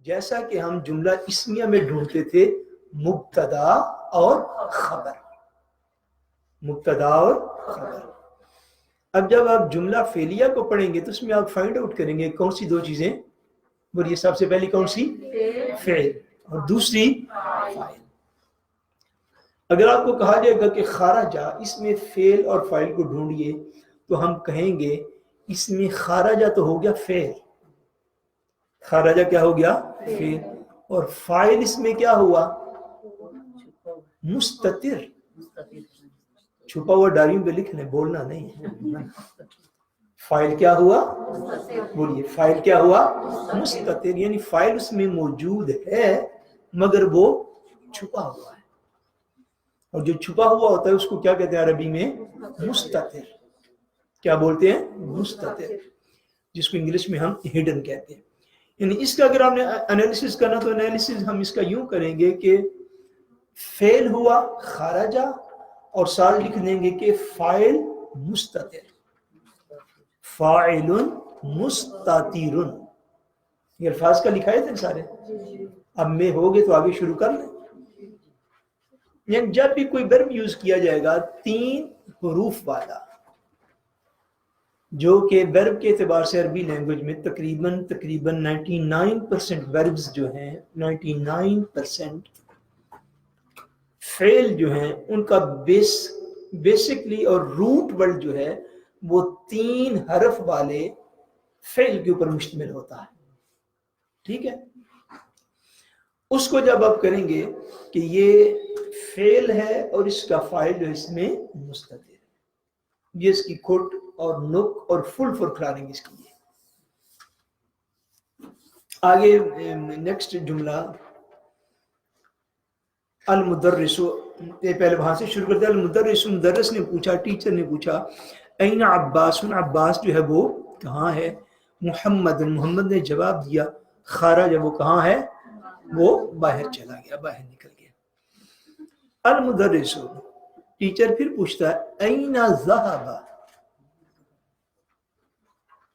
جیسا کہ ہم جملہ اسمیہ میں ڈھونڈتے تھے مبتدا اور خبر، مبتدا اور خبر۔ اب جب آپ جملہ فعلیہ کو پڑھیں گے تو اس میں آپ فائنڈ آؤٹ کریں گے کون سی دو چیزیں، بولیے سب سے پہلی کون سی؟ فعل، اور دوسری فاعل۔ اگر آپ کو کہا جائے گا کہ خارجہ، اس میں فعل اور فاعل کو ڈھونڈیے، تو ہم کہیں گے اس میں خارجہ تو ہو گیا فعل، خارجہ کیا ہو گیا؟ فعل، اور فاعل اس میں کیا ہوا؟ مستتر۔ چھپا ہوا ڈائریوں پہ لکھ لیں، بولنا نہیں ہے۔ فاعل کیا ہوا؟ بولیے، فاعل کیا ہوا؟ مستتر، یعنی فاعل اس میں موجود ہے مگر وہ چھپا ہوا ہے، اور جو چھپا ہوا ہوتا ہے اس کو کیا کہتے ہیں عربی میں؟ مستتر۔ کیا بولتے ہیں؟ مستتر، جس کو انگلش میں ہم ہڈن کہتے ہیں۔ یعنی اس کا اگر ہم نے انالیسس کرنا تو انالیسس ہم اس کا یوں کریں گے کہ فعل ہوا خارجہ، اور ساتھ لکھ دیں گے کہ فاعل مستتر، فاعل مستتر۔ یہ الفاظ کا لکھائے تھے سارے، اب میں ہوگے تو آگے شروع کر لیں۔ یعنی جب بھی کوئی ورب یوز کیا جائے گا 3 حروف والا، جو کہ ورب کے اعتبار سے عربی لینگویج میں تقریباً 99% وربز جو ہیں، 99% فعل جو ہیں ان کا بیسکلی اور روٹ ورڈ جو ہے وہ 3 حرف والے فعل کے اوپر مشتمل ہوتا ہے، ٹھیک ہے؟ اس کو جب آپ کریں گے کہ یہ فعل ہے اور اس کا فاعل جو اس میں مستتر ہے، یہ اس کی کھٹ اور نک اور فل فرقلاننگ اس کی ہے۔ آگے نیکسٹ جملہ المدرس، پہلے وہاں سے شروع کرتے ہیں۔ المدرس، مدرس نے پوچھا، ٹیچر نے پوچھا، این عباس، عباس جو ہے وہ کہاں ہے؟ محمد، محمد نے جواب دیا، خارج، وہ کہاں ہے؟ وہ باہر چلا گیا، باہر نکل گیا۔ المدرس، ٹیچر پھر پوچھتا ہے، این ذہب،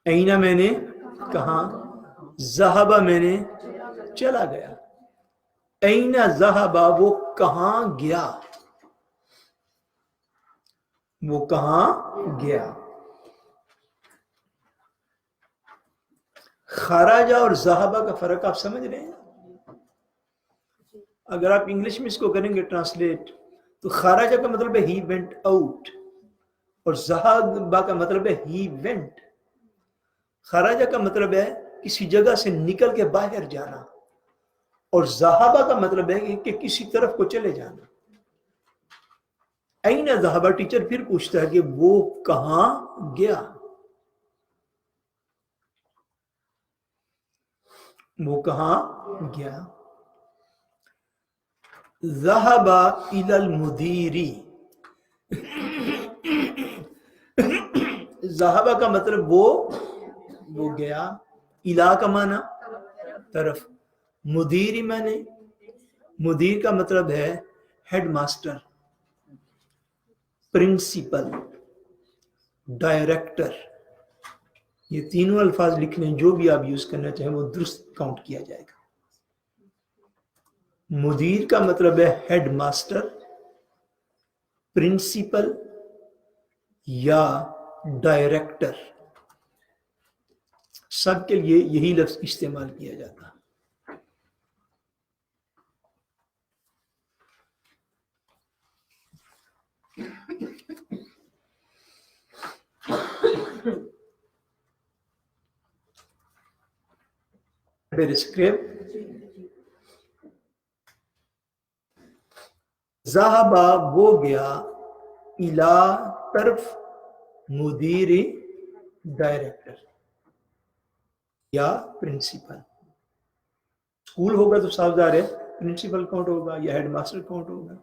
این میں نے کہاں، ذہب میں نے چلا گیا، این ذہب وہ کہاں گیا، وہ کہاں گیا۔ خراجہ اور ذہبہ کا فرق آپ سمجھ رہے ہیں؟ اگر آپ انگلش میں اس کو کریں گے ٹرانسلیٹ تو خراجہ کا مطلب ہے ہی وینٹ آؤٹ، اور ذہبہ کا مطلب ہے ہی وینٹ۔ خراجہ کا مطلب ہے کسی جگہ سے نکل کے باہر جانا، اور ذہبہ کا مطلب ہے کہ کسی طرف کو چلے جانا۔ این ذہبہ، ٹیچر پھر پوچھتا ہے کہ وہ کہاں گیا، وہ کہاں گیا۔ ذہب الی المدیر، ذہبہ کا مطلب وہ گیا، الی کا معنی طرف، مدیر معنی، مدیر کا مطلب ہے ہیڈ ماسٹر، پرنسپل، ڈائریکٹر۔ یہ تینوں الفاظ لکھ لیں، جو بھی آپ یوز کرنا چاہیں وہ درست کاؤنٹ کیا جائے گا۔ مدیر کا مطلب ہے ہیڈ ماسٹر، پرنسپل یا ڈائریکٹر، سب کے لیے یہی لفظ استعمال کیا جاتا ہے۔ ذہبہ وہ گیا، الا طرف، مدیر ڈائریکٹر یا پرنسپل۔ اسکول ہوگا تو صاف ظاہر ہے پرنسپل کاؤنٹ ہوگا یا ہیڈ ماسٹر کاؤنٹ ہوگا۔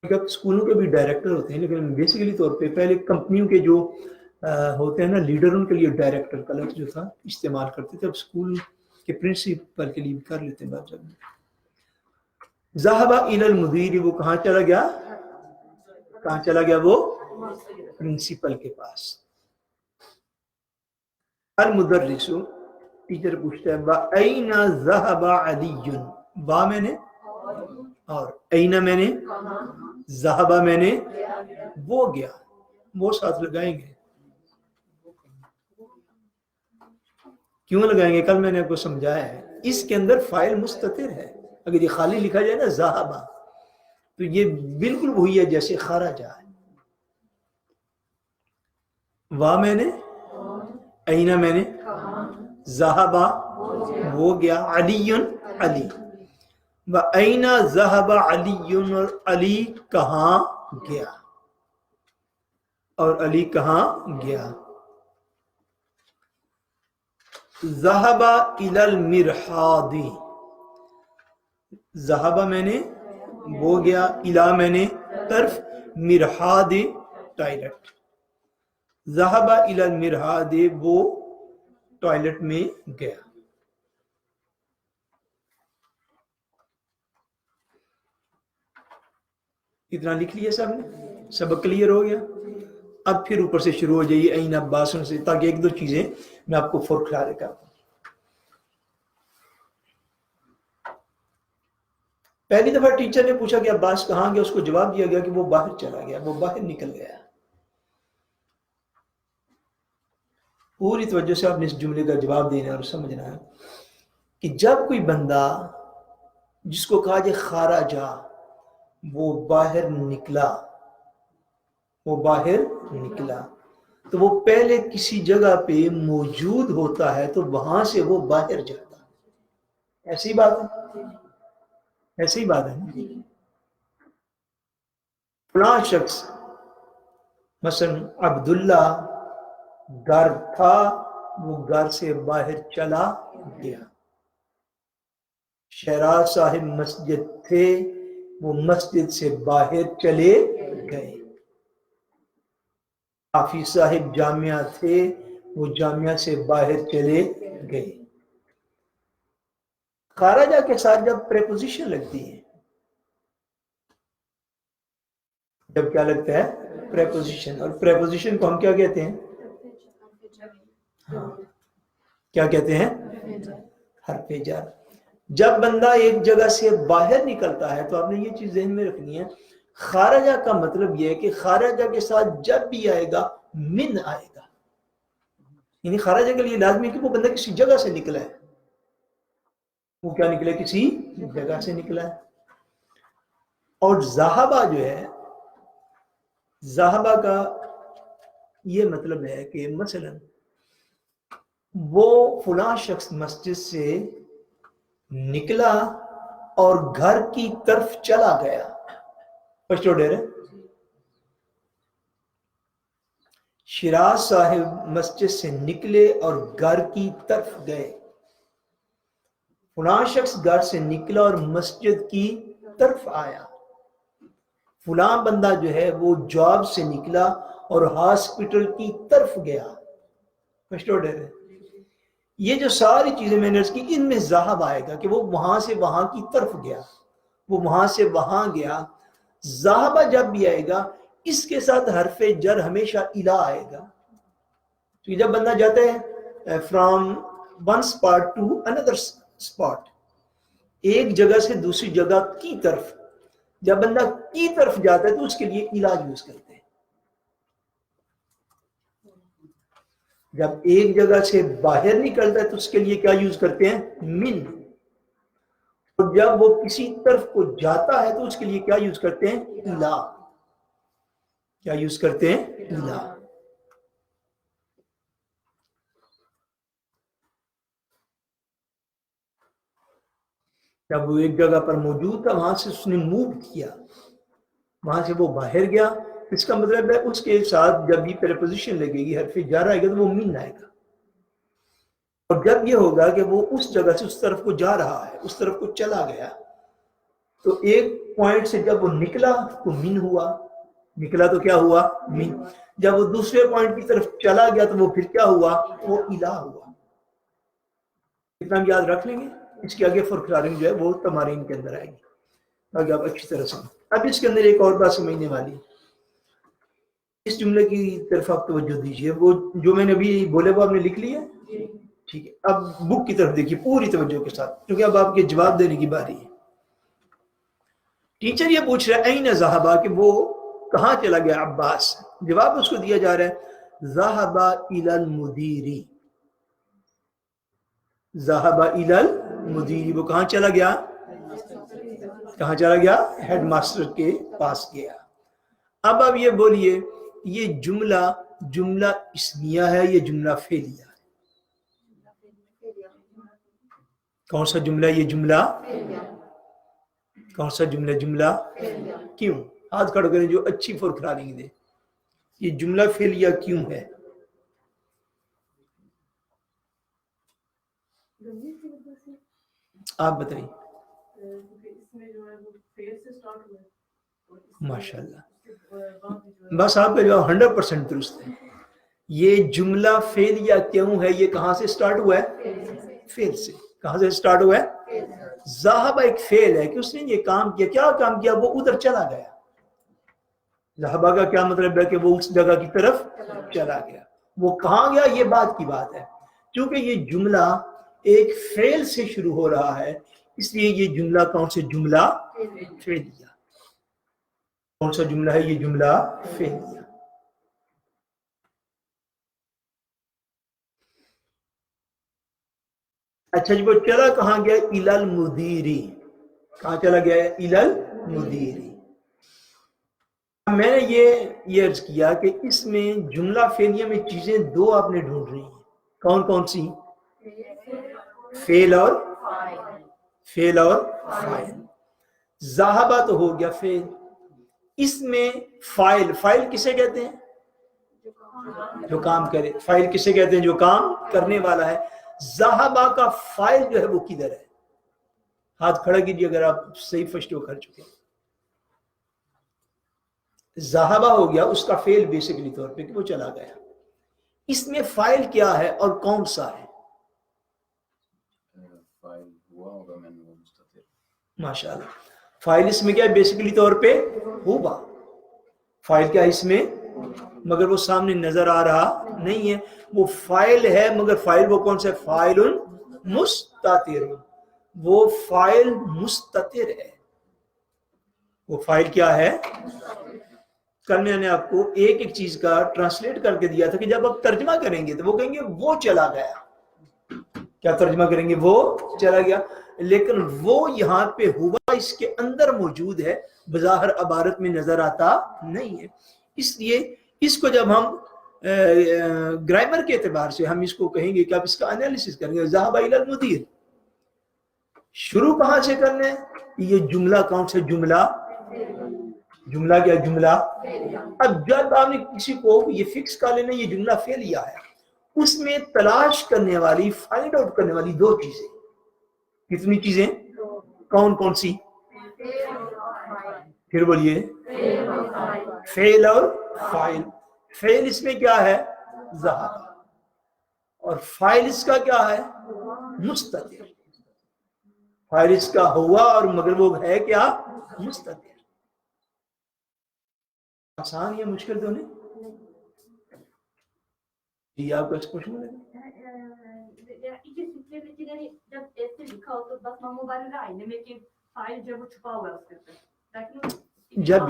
اسکولوں کے بھی ڈائریکٹر ہوتے ہیں، لیکن بیسیکلی طور پہ پہلے کمپنیوں کے جو ہوتے ہیں نا لیڈر، ان کے لیے ڈائریکٹر کا لفظ جو تھا استعمال کرتے تھے، اب اسکول کے پرنسپل کے لیے بھی کر لیتے ہیں بات۔ جب ذہب الی المدیر، وہ کہاں چلا گیا؟ کہاں چلا گیا؟ وہ پرنسپل کے پاس۔ المدرس، ٹیچر پوچھتا ہے وَأَيْنَ ذَهَبَ عَلِيٌّ، وا میں نے اور اینا میں نے، ذہبہ میں نے وہ گیا، وہ ساتھ لگائیں گے. کیوں لگائیں گے؟ کل میں نے آپ کو سمجھایا ہے، اس کے اندر فاعل مستتر ہے. اگر یہ خالی لکھا جائے نا ذہبہ تو یہ بالکل وہی ہے جیسے خرج ہے. وا میں نے، اینا میں نے، ذہبہ وہ گیا، علی علی، وَأَيْنَ ذَهَبَ عَلِيٌّ، اور علی کہاں گیا، اور علی کہاں گیا. ذَهَبَ إِلَى الْمِرْحَاضِ، ذَهَبَ میں نے وہ گیا، اِلَى میں نے طرف، مرحاض ٹوائلٹ، ذَهَبَ إِلَى الْمِرْحَاضِ وہ ٹوائلٹ میں گیا. اتنا لکھ لیا سب نے، سبق کلیئر ہو گیا. اب پھر اوپر سے شروع ہو جائیے این عباسن سے، تاکہ ایک دو چیزیں میں آپ کو فورکلار کرتا ہوں. پہلی دفعہ ٹیچر نے پوچھا کہ عباس کہاں گیا، اس کو جواب دیا گیا کہ وہ باہر چلا گیا، وہ باہر نکل گیا. پوری توجہ سے آپ نے اس جملے کا جواب دینا اور سمجھنا ہے کہ جب کوئی بندہ جس کو کہا جائے خارجہ، وہ باہر نکلا، وہ باہر نکلا، تو وہ پہلے کسی جگہ پہ موجود ہوتا ہے تو وہاں سے وہ باہر جاتا ہے. ایسی بات ہے، ایسی بات ہے. فلاں شخص مثلا عبداللہ گھر تھا، وہ گھر سے باہر چلا گیا. شہراز صاحب مسجد تھے، وہ مسجد سے باہر چلے گئے. حافظ صاحب جامعہ تھے، وہ جامعہ سے باہر چلے گئے. خارجہ کے ساتھ جب پریپوزیشن لگتی ہے، جب کیا لگتا ہے؟ پریپوزیشن. اور پریپوزیشن کو ہم کیا کہتے ہیں؟ کیا کہتے ہیں؟ حرف جر. جب بندہ ایک جگہ سے باہر نکلتا ہے تو آپ نے یہ چیز ذہن میں رکھنی ہے، خارجہ کا مطلب یہ ہے کہ خارجہ کے ساتھ جب بھی آئے گا من آئے گا. یعنی خارجہ کے لیے لازمی ہے کہ وہ بندہ کسی جگہ سے نکلا ہے. وہ کیا نکلا؟ کسی جگہ سے نکلا ہے. اور ذہبہ جو ہے، ذہبہ کا یہ مطلب ہے کہ مثلا وہ فلاں شخص مسجد سے نکلا اور گھر کی طرف چلا گیا. پشتو ڈیرے شیراز صاحب مسجد سے نکلے اور گھر کی طرف گئے. فلاں شخص گھر سے نکلا اور مسجد کی طرف آیا. فلاں بندہ جو ہے وہ جاب سے نکلا اور ہاسپٹل کی طرف گیا. پشتو ڈیرے یہ جو ساری چیزیں میں نے عرض کی، ان میں ذہب آئے گا کہ وہ وہاں سے وہاں کی طرف گیا، وہ وہاں سے وہاں گیا. ذہبہ جب بھی آئے گا اس کے ساتھ حرف جر ہمیشہ الا آئے گا. تو جب بندہ جاتا ہے from one spot to another spot, ایک جگہ سے دوسری جگہ کی طرف، جب بندہ کی طرف جاتا ہے تو اس کے لیے الا یوز کرتے ہیں. جب ایک جگہ سے باہر نکلتا ہے تو اس کے لیے کیا یوز کرتے ہیں؟ من. اور جب وہ کسی طرف کو جاتا ہے تو اس کے لیے کیا یوز کرتے ہیں؟ الا. کیا یوز کرتے ہیں؟ الا. جب وہ ایک جگہ پر موجود تھا، وہاں سے اس نے موو کیا، وہاں سے وہ باہر گیا. اس کا مطلب ہے اس کے ساتھ جب یہ پریپوزیشن لگے گی، حرف جر آئے گا تو وہ من آئے گا. اور جب یہ ہوگا کہ وہ اس جگہ سے اس طرف کو جا رہا ہے، اس طرف کو چلا گیا، تو ایک پوائنٹ سے جب وہ نکلا تو من ہوا، نکلا تو کیا ہوا؟ من. جب وہ دوسرے پوائنٹ کی طرف چلا گیا تو وہ پھر کیا ہوا؟ وہ الا ہوا. اتنا یاد رکھ لیں گے. اس کے آگے فورکلارنگ جو ہے وہ تمارین کے اندر آئے گی تاکہ آپ اچھی طرح سمجھیں. اب اس کے اندر ایک اور بات سمجھنے والی، اس جملے کی طرف آپ توجہ دیجیے. وہ جو میں نے ابھی بولے وہ آپ نے لکھ لیا؟ ٹھیک ہے، اب بک کی طرف دیکھیے پوری توجہ کے ساتھ، کیونکہ اب آپ کے جواب دینے کی باری ہے۔ ٹیچر یہ پوچھ رہا ہے این ذہبا، کہ وہ کہاں چلا گیا عباس؟ جواب اس کو دیا جا رہا ہے ذہب الی المدیری، ذہب الی المدیری، وہ کہاں چلا گیا؟ کہاں چلا گیا؟ ہیڈ ماسٹر کے پاس گیا۔ اب آپ یہ بولیے یہ جملہ اسمیہ ہے یہ جملہ فعلیہ ہے؟ کون سا جملہ؟ یہ جملہ کون سا جملہ؟ جملہ کیوں؟ ہاتھ کھڑا کریں جو اچھی فورکھرانی دے، یہ جملہ فعلیہ کیوں ہے؟ آپ بتائیے۔ ماشاءاللہ، بس آپ کا جواب 100% درست ہے۔ یہ جملہ فعلیہ کیوں ہے؟ یہ کہاں سے سٹارٹ ہوا ہے؟ فعل سے۔ کہاں سے سٹارٹ ہوا ہے؟ ذہب ایک فعل ہے کہ اس نے یہ کام کیا، کیا کام کیا؟ وہ ادھر چلا گیا۔ ذہبہ کا کیا مطلب ہے؟ کہ وہ اس جگہ کی طرف چلا گیا۔ وہ کہاں گیا یہ بات کی بات ہے، کیونکہ یہ جملہ ایک فعل سے شروع ہو رہا ہے، اس لیے یہ جملہ کون سے؟ جملہ فعلیہ۔ کون سا جملہ ہے؟ یہ جملہ فعلیہ۔ اچھا جی، وہ چلا کہاں گیا؟ الی المدیری۔ کہاں چلا گیا؟ الی المدیری۔ میں نے یہ عرض کیا کہ اس میں جملہ فعلیہ میں چیزیں دو آپ نے ڈھونڈ رہی ہیں، کون کون سی؟ فعل اور فاعل۔ ذہبہ تو ہو گیا فعل، اس میں فاعل کسے کہتے ہیں؟ جو کام کرے۔ فاعل کسے کہتے ہیں؟ جو کام کرنے والا ہے۔ ذہبہ کا فاعل جو ہے وہ کدھر ہے؟ ہاتھ کھڑا کیجیے اگر آپ صحیح فرسٹ کر چکے ہیں۔ ذہبہ ہو گیا اس کا فعل بیسیکلی طور پہ کہ وہ چلا گیا۔ اس میں فاعل کیا ہے اور کون سا ہے؟ ماشاءاللہ، فاعل اس میں کیا ہے؟ بیسیکلی طور پہ ہوا۔ فاعل کیا ہے اس میں؟ مگر وہ سامنے نظر آ رہا نہیں ہے، وہ فاعل ہے مگر فاعل وہ کون سا ہے؟ فاعل مستتر۔ وہ فاعل مستتر ہے۔ وہ فاعل کیا ہے؟ کل میں نے آپ کو ایک چیز کا ٹرانسلیٹ کر کے دیا تھا کہ جب آپ ترجمہ کریں گے تو وہ کہیں گے وہ چلا گیا۔ کیا ترجمہ کریں گے؟ وہ چلا گیا، لیکن وہ یہاں پہ ہوا اس کے اندر موجود ہے، بظاہر عبارت میں نظر آتا نہیں ہے۔ اس لیے اس کو جب ہم گرامر کے اعتبار سے ہم اس کو کہیں گے کہ آپ اس کا انالیسس کریں گے، ذهب الى المدیر، شروع کہاں سے کرنا ہے؟ یہ جملہ کون سا جملہ؟ جملہ کیا؟ جملہ۔ اب جب آپ نے کسی کو یہ فکس کر لینا یہ جملہ فعلیہ ہے، اس میں تلاش کرنے والی، فائنڈ آؤٹ کرنے والی دو چیزیں۔ کتنی چیزیں؟ کون کون سی؟ پھر بولیے۔ فعل اور فاعل۔ فعل اس میں کیا ہے؟ ذہب، اور فاعل اس کا کیا ہے؟ مستتر۔ فاعل اس کا ہوا اور مگر وہ ہے کیا؟ مستتر۔ آسان یا مشکل تو نہیں؟ جی آپ کو کوشچن لگے؟ جب ایسے لکھا ہو تو بس موبائل آئینے میں کہ فائل جو وہ چھپا ہوا ہے اس کے اندر، جب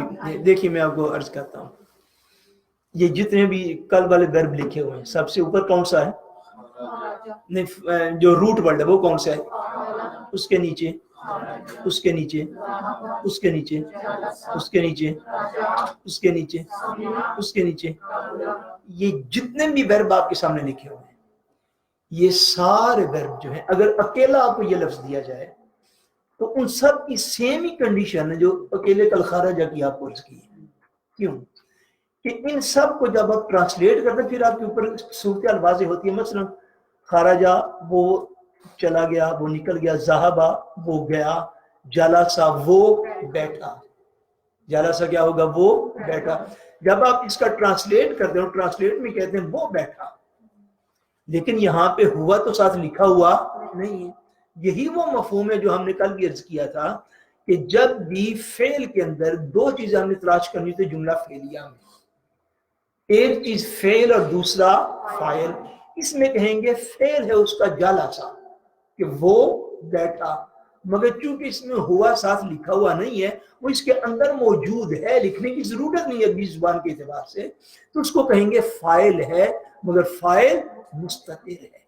دیکھیے میں آپ کو عرض کرتا ہوں، یہ جتنے بھی کل والے ورب لکھے ہوئے ہیں سب سے اوپر کون سا ہے؟ نہیں، جو روٹ ورڈ ہے وہ کون سا ہے؟ اس کے نیچے، اس کے نیچے، اس کے نیچے، اس کے نیچے، اس کے نیچے، اس کے نیچے، یہ جتنے بھی ورب آپ کے سامنے لکھے ہوئے ہیں یہ سارے ورب جو ہیں، اگر اکیلا آپ کو یہ لفظ دیا جائے تو ان سب کی سیم ہی کنڈیشن ہے جو اکیلے کل خارجہ کی آپ کو عرض کی ہے۔ کیوں کہ ان سب کو جب آپ ٹرانسلیٹ کرتے پھر آپ کے اوپر صورتحال واضح ہوتی ہے۔ مثلا خارجہ وہ چلا گیا، وہ نکل گیا، ذہبہ وہ گیا، جلسہ وہ بیٹھا، جلسہ کیا ہوگا؟ وہ بیٹھا۔ جب آپ اس کا ٹرانسلیٹ کرتے ہو، ٹرانسلیٹ میں کہتے ہیں وہ بیٹھا، لیکن یہاں پہ ہوا تو ساتھ لکھا ہوا نہیں ہے۔ یہی وہ مفہوم ہے جو ہم نے کل بھی عرض کیا تھا کہ جب بھی فعل کے اندر دو چیزیں ہم نے تلاش کرنی تھی جملہ فعلیہ میں، ایک چیز فعل اور دوسرا فاعل، اس میں کہیں گے فعل ہے اس کا جالسا کہ وہ بیٹھا، مگر چونکہ اس میں ہوا ساتھ لکھا ہوا نہیں ہے، وہ اس کے اندر موجود ہے، لکھنے کی ضرورت نہیں ہے عربی زبان کے اعتبار سے، تو اس کو کہیں گے فاعل ہے، مگر فاعل مستتر ہے،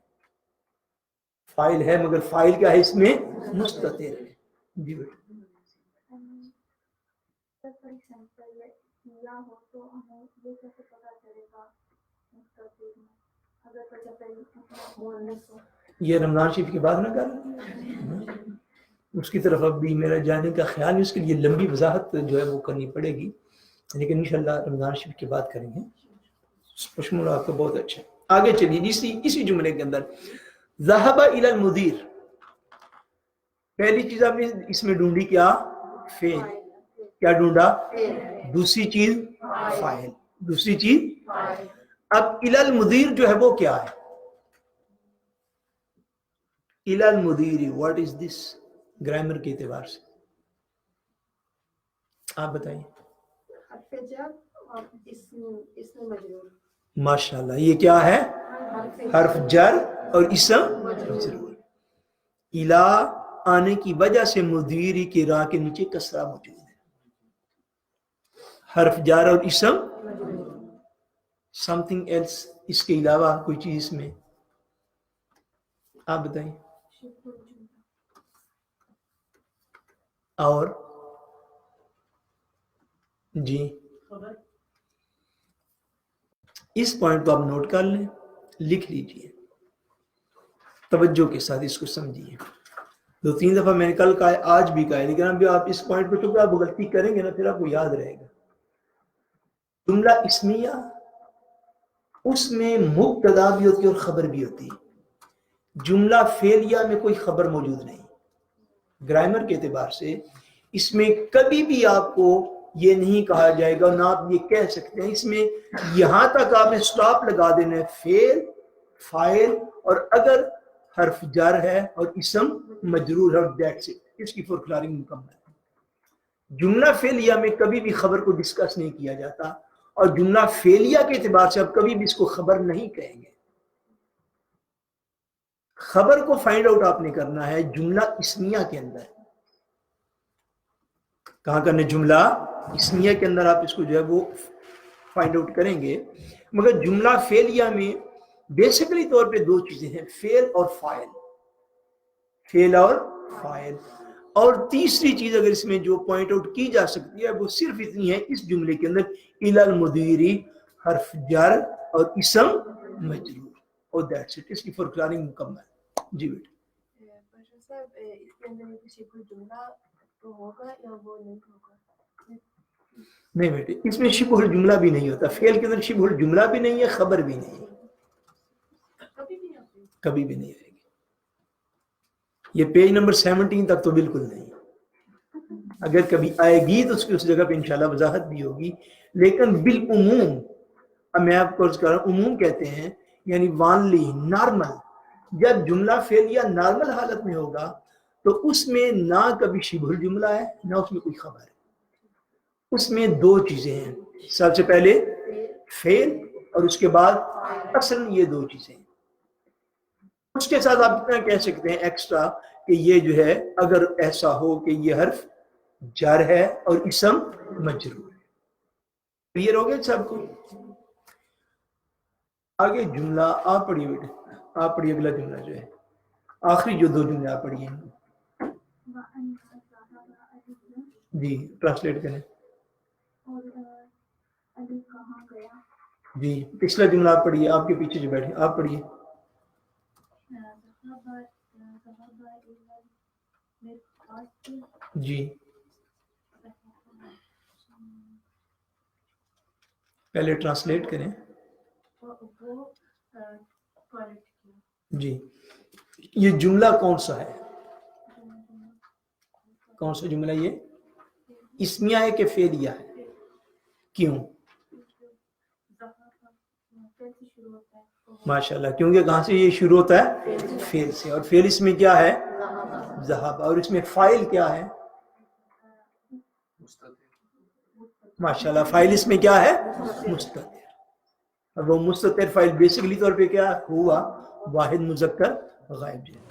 فاعل ہے مگر فاعل کیا ہے اس میں مستتر ہے۔ جی بیٹا فار ایگزامپل یا ہو تو ہمیں یہ کیسے پتا چلے گا مستقبل میں اگر فار ایگزامپل مؤنث ہو؟ یہ رمضان شریف کی بات نہ کر، اس کی طرف اب بھی میرا جانے کا خیال ہے، اس کے لیے لمبی وضاحت جو ہے وہ کرنی پڑے گی، لیکن انشاءاللہ رمضان شریف کی بات کریں گے، پشمول آپ کا بہت اچھا۔ آگے چلیے اسی جملے کے اندر ذهب الى المدیر، پہلی چیز آپ نے اس میں ڈھونڈی کیا؟ فعل، کیا ڈھونڈا؟ دوسری چیز فاعل، دوسری چیز۔ اب الى المدیر جو ہے وہ کیا ہے؟ الى المدیر واٹ از دس گرامر کے اعتبار سے آپ بتائیے۔ حرف جر اور اسم مجرور۔ ماشاءاللہ، یہ کیا ہے؟ حرف جر اور اسم مجرور۔ الى آنے کی وجہ سے مدیری کی راہ کے نیچے کسرہ موجود ہے، حرف جر اور اسم سم تھنگ ایلس، اس کے علاوہ کوئی چیز اس میں آپ بتائیں۔ اور جی اس پوائنٹ کو آپ نوٹ کر لیں، لکھ لیجئے، توجہ کے ساتھ اس کو سمجھیے۔ 2-3 دفعہ میں نے کل کہا ہے، آج بھی کہا ہے، لیکن ابھی آپ اس پوائنٹ پہ چونکہ آپ غلطی کریں گے نا پھر آپ کو یاد رہے گا۔ جملہ اسمیہ اس میں مبتدا بھی ہوتی ہے اور خبر بھی ہوتی ہے، جملہ فعلیہ میں کوئی خبر موجود نہیں۔ گرامر کے اعتبار سے اس میں کبھی بھی آپ کو یہ نہیں کہا جائے گا، نہ آپ یہ کہہ سکتے ہیں، اس میں یہاں تک آپ نے سٹاپ لگا دینا ہے، فعل، فاعل، اور اگر حرف جر ہے اور اسم مجرور ہے، اور دیٹس اٹ، اس کی فور کلارنگ مکمل ہے۔ جملہ فعلیہ میں کبھی بھی خبر کو ڈسکس نہیں کیا جاتا، اور جملہ فعلیہ کے اعتبار سے آپ کبھی بھی اس کو خبر نہیں کہیں گے۔ خبر کو فائنڈ آؤٹ آپ نے کرنا ہے جملہ اسمیہ کے اندر۔ کہاں کرنے؟ جملہ اسمیہ کے اندر آپ اس کو جو ہے وہ فائنڈ آؤٹ کریں گے، مگر جملہ فعلیہ میں بیسیکلی طور پہ 2 چیزیں ہیں، فعل اور فاعل، فعل اور فاعل۔ اور تیسری چیز اگر اس میں جو پوائنٹ آؤٹ کی جا سکتی ہے وہ صرف اتنی ہے، اس جملے کے اندر الی المدیری حرف جر اور اسم مجرور، اور دیٹس اٹ، اس کی فور کلارنگ مکمل۔ جی بیٹا بشر صاحب اس کے اندر کسی کوئی جملہ تو ہوگا یا وہ نہیں ہوگا؟ نہیں بیٹے، اس میں شبہ الجملہ بھی نہیں ہوتا، فعل کے اندر شبہ الجملہ بھی نہیں ہے، خبر بھی نہیں ہے، کبھی بھی نہیں آئے گی۔ یہ پیج نمبر 17 تک تو بالکل نہیں، اگر کبھی آئے گی تو اس کی اس جگہ پہ انشاءاللہ وضاحت بھی ہوگی، لیکن بالعموم، اب میں آپ کو عرض کر رہا ہوں، عموم کہتے ہیں یعنی وانلی، نارمل، جب جملہ فعلیہ نارمل حالت میں ہوگا تو اس میں نہ کبھی شبہ الجملہ ہے نہ اس میں کوئی خبر ہے، اس میں 2 چیزیں ہیں، سب سے پہلے فعل اور اس کے بعد اصل، یہ 2 چیزیں ہیں۔ اس کے ساتھ آپ اتنا کہہ سکتے ہیں ایکسٹرا کہ یہ جو ہے اگر ایسا ہو کہ یہ حرف جر ہے اور اسم مجرور ہے۔ کلیئر ہو گیا سب کو؟ آگے جملہ آپ پڑھیے بیٹے، آپ پڑھیے اگلا جملہ جو ہے، آخری جو 2 جملے آپ پڑھیے جی، ٹرانسلیٹ کریں اور علی کہاں گیا؟ جی۔ پچھلا جملہ آپ پڑھیے، آپ کے پیچھے جو بیٹھے آپ پڑھیے۔ جی پہلے ٹرانسلیٹ کریں جی۔ یہ جملہ کون سا ہے؟ کون سا جملہ؟ یہ اسمیہ ہے کہ فعلیہ ہے؟ کیوں؟ ماشاءاللہ، کیونکہ کہاں سے یہ شروع ہوتا ہے؟ فعل سے، اور فعل اس میں کیا ہے؟ ذہب، اور اس میں فاعل کیا ہے؟ ماشاءاللہ، فاعل اس میں کیا ہے؟ مستتر۔ اب وہ مستتر فائل بیسکلی طور پہ کیا ہوا؟ واحد مذکر غائب جمع.